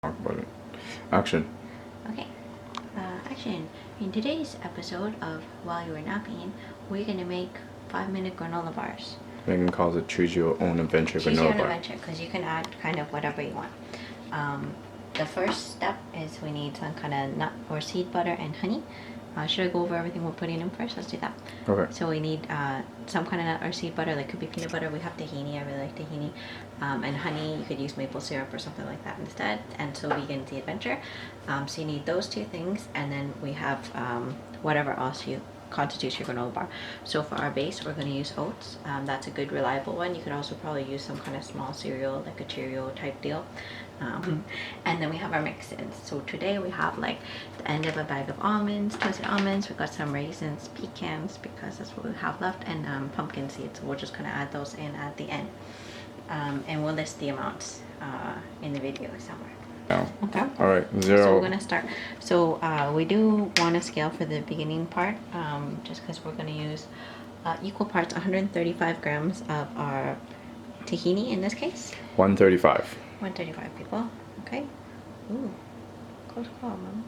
Talk about it. Action. Okay. Action. In today's episode of While You Were Napping, we're gonna make 5-minute granola bars. Megan calls it choose your own adventure Choose your granola own bar. adventure, because you can add kind of whatever you want. The first step is we need some kind of nut or seed butter and honey. Should I go over everything we're putting in first? Let's do that. Okay. So we need some kind of nut or seed butter. Like could be peanut butter. We have tahini. I really like tahini. And honey. You could use maple syrup or something like that instead. And so vegan the adventure. So you need those two things, and then we have whatever else you constitutes your granola bar. So for our base, we're going to use oats. That's a good reliable one. You could also probably use some kind of small cereal, like a Cheerio type deal. And then we have our mix-ins. So today we have like the end of a bag of almonds, toasted almonds. We've got some raisins, pecans, because that's what we have left, and pumpkin seeds. So we're just going to add those in at the end. And we'll list the amounts in the video somewhere. Okay. All right. 0. So we're gonna start. So we do want to scale for the beginning part, just because we're gonna use equal parts 135 grams of our tahini in this case. 135. 135 people. Okay. Ooh, close call, mom.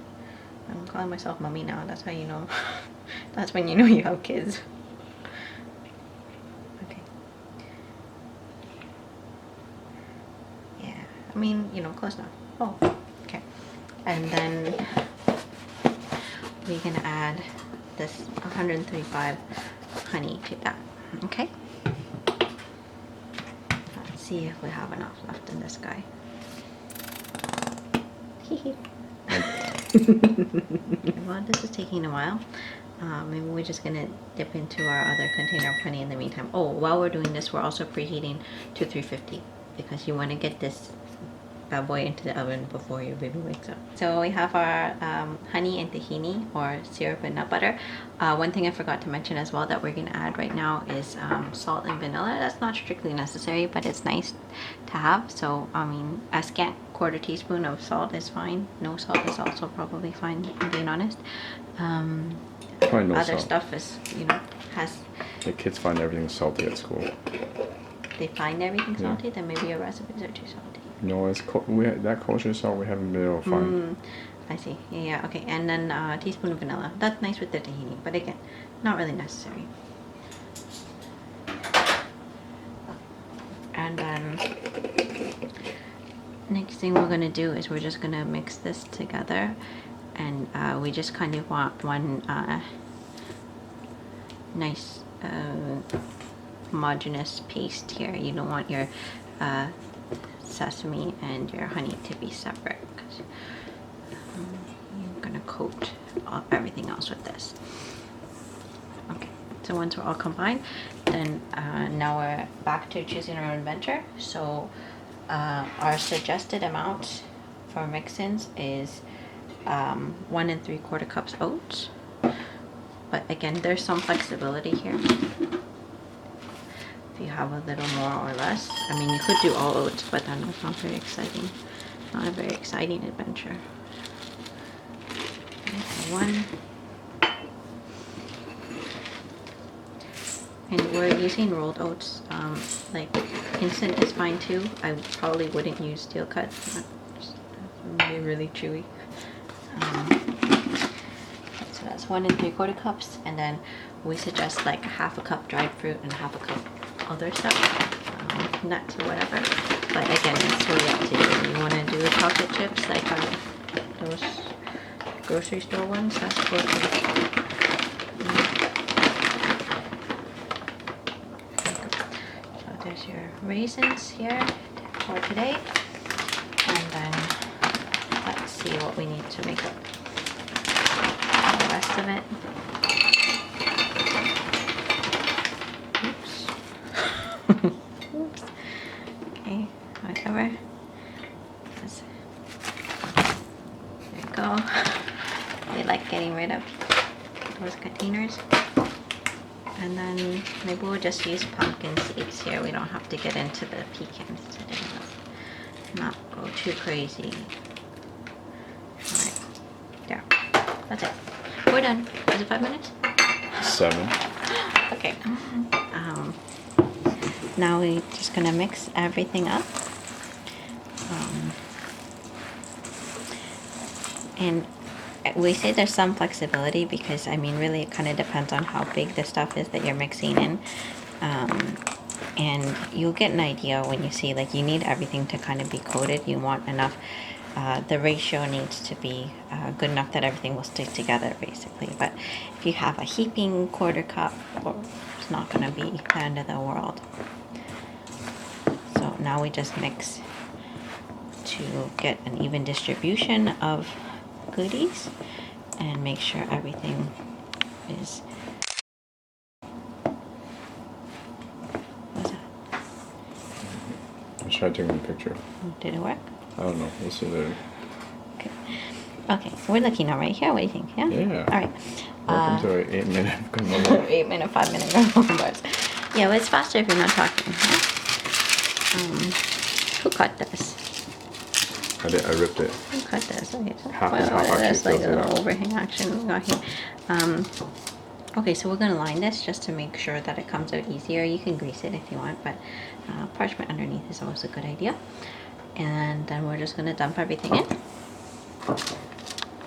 I'm calling myself mommy now. That's how you know. That's when you know you have kids. Okay. Yeah. I mean, you know, close enough. Oh, okay. And then we're gonna add this 135 honey to that. Okay. Let's see if we have enough left in this guy. Well, this is taking a while. Maybe we're just gonna dip into our other container of honey in the meantime. Oh, while we're doing this, we're also preheating to 350 because you want to get this bad boy into the oven before your baby wakes up. So we have our honey and tahini, or syrup and nut butter. One thing I forgot to mention as well that we're gonna add right now is salt and vanilla. That's not strictly necessary, but it's nice to have. So I mean, a scant quarter teaspoon of salt is fine. No salt is also probably fine, if I'm being honest. No other salt. stuff is, you know, has. The kids find everything salty at school. They find everything salty, then maybe your recipes are too salty. No, it's that kosher salt we haven't been able to find. I see. Yeah, okay. And then a teaspoon of vanilla. That's nice with the tahini, but again, not really necessary. And then next thing we're gonna do is we're just gonna mix this together, and we just kind of want one nice homogeneous paste here. You don't want your sesame and your honey to be separate, because you're gonna coat everything else with this. Okay, so once we're all combined, then now we're back to choosing our own adventure. So our suggested amount for mix-ins is 1 3/4 cups oats, but again, there's some flexibility here. You have a little more or less. I mean, you could do all oats, but then it's not very exciting. Not a very exciting adventure. Okay, so 1. And we're using rolled oats. Like instant is fine too. I probably wouldn't use steel cut. It's be really chewy. So that's 1 3/4 cups, and then we suggest like 1/2 cup dried fruit and 1/2 cup other stuff, nuts or whatever. But again, it's really up to you. You want to do chocolate chips like those grocery store ones? That's cool too. So there's your raisins here for today, and then let's see what we need to make up the rest of it. Oops. Okay, whatever. There you go. They like getting rid of those containers. And then maybe we'll just use pumpkin seeds here. We don't have to get into the pecans today. Let's not go too crazy. Alright, there. That's it. We're done. Was it 5 minutes? 7. Okay. Now we're just gonna mix everything up. And we say there's some flexibility because, I mean, really it kind of depends on how big the stuff is that you're mixing in. And you'll get an idea when you see, like, you need everything to kind of be coated. You want enough, the ratio needs to be good enough that everything will stick together, basically. But if you have a heaping quarter cup, it's not going to be the end of the world. So now we just mix to get an even distribution of goodies and make sure everything is. What's that? I tried taking a picture. Did it work? I don't know. We'll see later. Okay. Okay, so we're looking now right here. What do you think? Yeah? Yeah. All right. Welcome to our 8-minute granola. 8-minute, 5-minute granola bars. Yeah, well, it's faster if you're not talking. Huh? Who cut this? I ripped it. Who cut this? Okay, so Half and half that's actually like a fills it little out. overhang action we got here. Okay, so we're gonna line this just to make sure that it comes out easier. You can grease it if you want, but parchment underneath is always a good idea. And then we're just gonna dump everything in.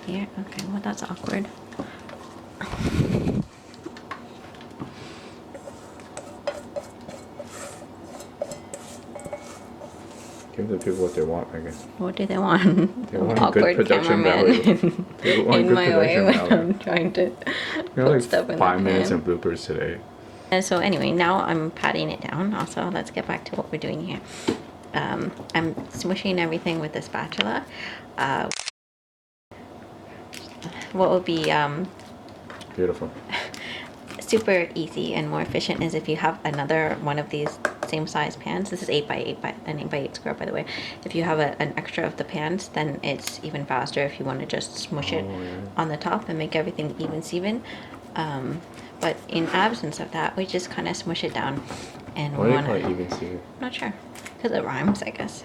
Here, okay, well that's awkward. Give the people what they want, I guess. What do they want? They want Awkward good production cameraman value. They want in good my way production when value. I'm trying to We have put stuff like in 5 the minutes pan. of bloopers today. And so anyway, now I'm patting it down. Also, let's get back to what we're doing here. I'm smushing everything with a spatula. What would be Beautiful. super easy and more efficient is if you have another one of these same size pans. This is 8x8 by an 8x8 square, by the way. If you have an extra of the pans, then it's even faster if you want to just smush it on the top and make everything even Steven. But in absence of that, we just kind of smush it down. And Why we do you want call it to. even Steven? Not sure, because it rhymes, I guess.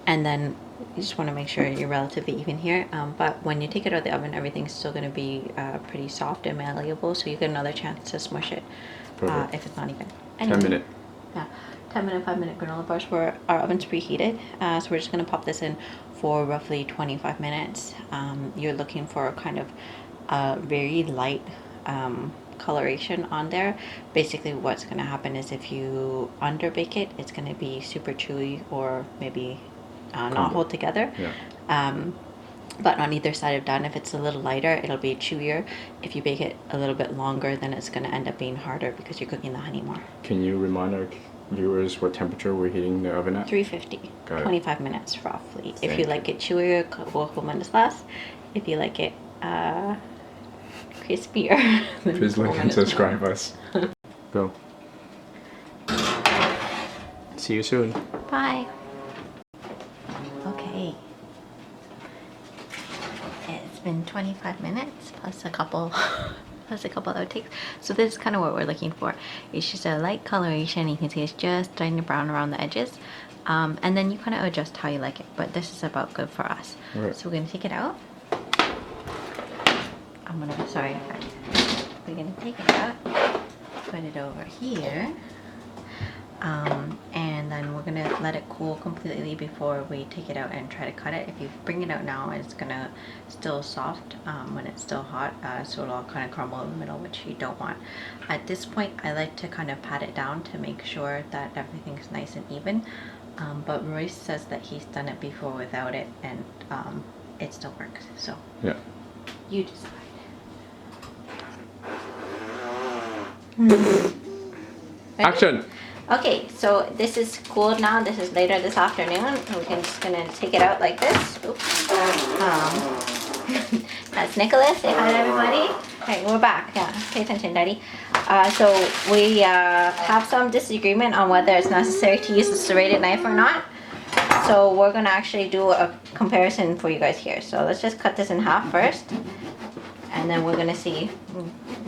And then you just want to make sure you're relatively even here. But when you take it out of the oven, everything's still going to be pretty soft and malleable, so you get another chance to smush it if it's not even. Anyway, 10-minute. Yeah, 10-minute, 5-minute granola bars where our oven's preheated. So we're just going to pop this in for roughly 25 minutes. You're looking for a kind of very light coloration on there. Basically what's going to happen is if you underbake it, it's going to be super chewy or maybe not hold together. Yeah. But on either side of done, if it's a little lighter, it'll be chewier. If you bake it a little bit longer, then it's going to end up being harder because you're cooking the honey more. Can you remind our viewers what temperature we're heating the oven at? 350. Got it. 25 minutes roughly. If Thank you you. like it chewier, we'll minutes less. If you like it crispier, then Please like and subscribe us. Go. See you soon. Bye. Okay. It's been 25 minutes plus a couple outtakes. So this is kind of what we're looking for. It's just a light coloration. You can see it's just starting to brown around the edges. And then you kind of adjust how you like it. But this is about good for us. Right. So we're going to take it out. We're going to take it out. Put it over here. And then we're gonna let it cool completely before we take it out and try to cut it. If you bring it out now, it's gonna still soft when it's still hot, so it'll all kind of crumble in the middle, which you don't want. At this point, I like to kind of pat it down to make sure that everything's nice and even. But Royce says that he's done it before without it, and it still works. So Yeah. you decide. Action! Okay, so this is cooled now. This is later this afternoon. We're just gonna take it out like this. Oops. That's Nicholas. Say hi to everybody. Okay, we're back. Yeah, pay attention, Daddy. So we have some disagreement on whether it's necessary to use the serrated knife or not. So we're gonna actually do a comparison for you guys here. So let's just cut this in half first, and then we're gonna see.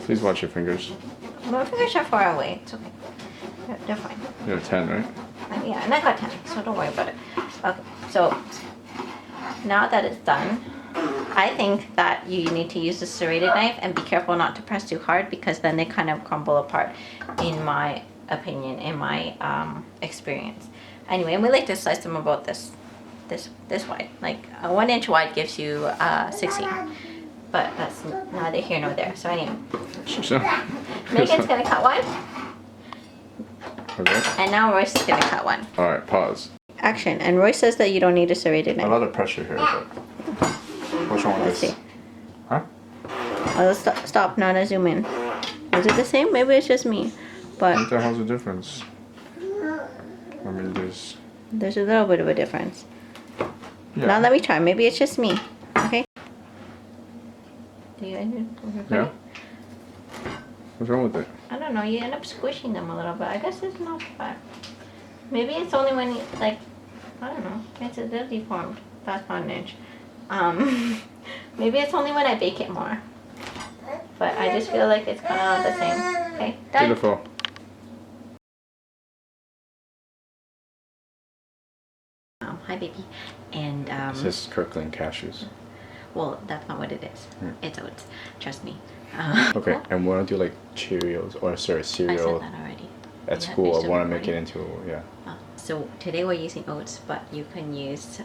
Please watch your fingers. My fingers are far away. It's okay. They're fine. You have 10, right? Yeah, and I got 10, so don't worry about it. Okay, so now that it's done, I think that you need to use the serrated knife and be careful not to press too hard because then they kind of crumble apart, in my opinion, in my experience. Anyway, and we like to slice them about this this wide. Like a 1 inch wide gives you 16. But that's neither here nor there. So anyway, Megan's gonna cut one. Okay. And now Royce is gonna cut one. All right, pause. Action. And Royce says that you don't need a serrated A knife. lot of pressure here, but which one Let's is? see. Huh? Oh, let's stop now to zoom in. Is it the same? Maybe it's just me. But What the hell's the difference? I mean, there's a little bit of a difference. yeah. Now let me try. Maybe it's just me. Okay. Do you end it? Yeah. What's wrong with it? I don't know. You end up squishing them a little bit. I guess it's not bad. Maybe it's only when you like. I don't know. It's a little deformed. That's not an inch. Maybe it's only when I bake it more. But I just feel like it's kind of the same. Okay. Done. Beautiful. Hi, baby. And It's just Kirkland cashews. well, that's not what it is. It's oats. Trust me. Okay, and we want to do like Cheerios or sorry I cereal said that already. at Yeah, school. it's I want to still make it recording. into So today we're using oats, but you can use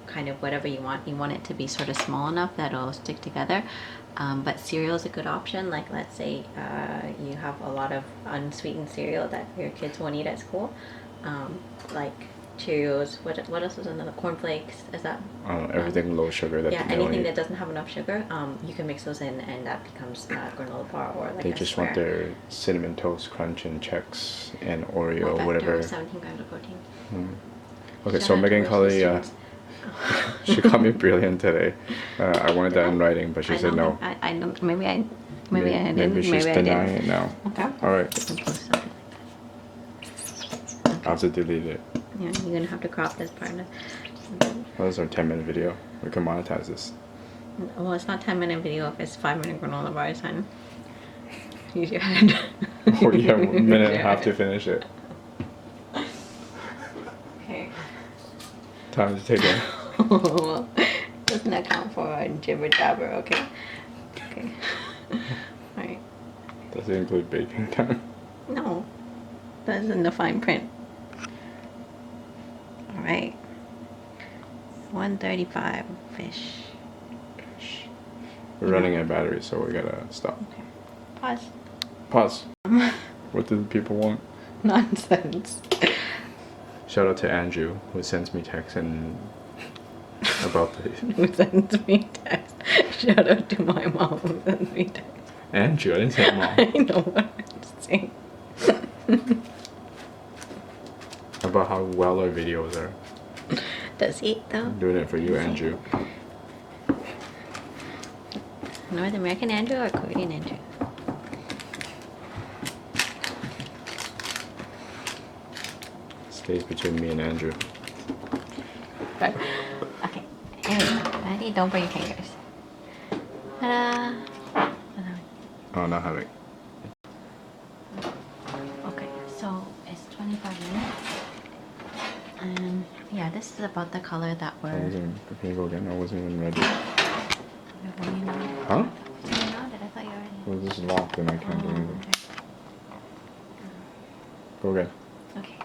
kind of whatever you want. You want it to be sort of small enough that it'll stick together. But cereal is a good option. Like let's say you have a lot of unsweetened cereal that your kids won't eat at school. Like Cheerios, what else is another? Cornflakes, is that? everything low sugar that Yeah, they don't anything eat. that doesn't have enough sugar, you can mix those in and that becomes granola bar or like They a just square. want their cinnamon toast crunch and Chex and More Oreo, factor, whatever. 17 grams of protein. Okay, Shout so out to Megan Royce's Cully, students. she called me brilliant today. I wanted that in writing, but she said no. I don't. Maybe I didn't. Maybe she's I denying did. it now. Okay. All right, You can post something. I'll have to delete it. Yeah, you're gonna have to crop this part. Well, this is our 10-minute video. We can monetize this. Well, it's not 10-minute video if it's 5-minute granola bars, hun. Use your head. Or you have a minute and a half to finish it. Okay. Time to take it. Well, doesn't account for a jibber jabber, okay? Okay. Alright. Does it include baking time? No. That's in the fine print. Alright. 135 fish. We're running out of battery, so we gotta stop. Okay. Pause. Pause. What do the people want? Nonsense. Shout out to Andrew, who sends me texts and about the Who sends me text? Shout out to my mom who sends me text. Andrew. I didn't say mom. I know what I'm saying. About how well our videos are. Does he though? I'm doing it for you, Andrew. North American Andrew or Korean Andrew? Stays between me and Andrew. But, okay. Anyway, ready? Don't burn your fingers. Ta-da! Oh, not having. Okay, so it's 25 minutes. And yeah, this is about the color that I we're... wasn't. Can you go again? I wasn't even ready. Did you know? Huh? Did you know? Did I thought you already... Well, this is locked and I can't do anything. Okay. Go again. Okay.